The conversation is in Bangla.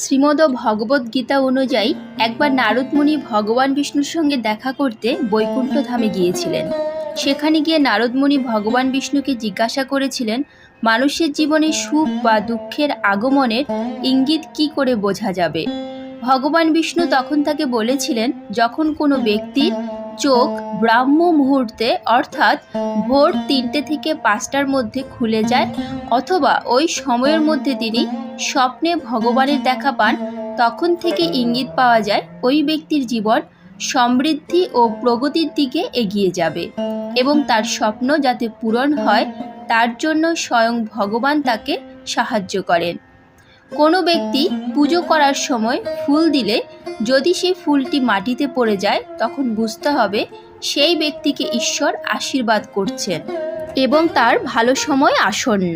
শ্রীমদ্ ভগবদ্গীতা অনুযায়ী একবার নারদ মুনি ভগবান বিষ্ণুর সঙ্গে দেখা করতে বৈকুণ্ঠ ধামে গিয়েছিলেন। সেখানে গিয়ে নারদ মুনি ভগবান বিষ্ণুকে জিজ্ঞাসা করেছিলেন, মানুষের জীবনে সুখ বা দুঃখের আগমনের ইঙ্গিত কি করে বোঝা যাবে। ভগবান বিষ্ণু তখন তাকে বলেছিলেন, যখন কোনো ব্যক্তির চোখ ব্রাহ্ম মুহূর্তে অর্থাৎ ভোর 3টে থেকে 5টার মধ্যে খুলে যায় অথবা ওই সময়ের মধ্যে তিনি স্বপ্নে ভগবানের দেখা পান, তখন থেকে ইঙ্গিত পাওয়া যায় ওই ব্যক্তির জীবন সমৃদ্ধি ও প্রগতির দিকে এগিয়ে যাবে এবং তার স্বপ্ন যাতে পূরণ হয় তার জন্য স্বয়ং ভগবান তাকে সাহায্য করেন। কোনো ব্যক্তি পুজো করার সময় ফুল দিলে যদি সেই ফুলটি মাটিতে পড়ে যায় তখন বুঝতে হবে সেই ব্যক্তিকে ঈশ্বর আশীর্বাদ করছেন এবং তার ভালো সময় আসন্ন।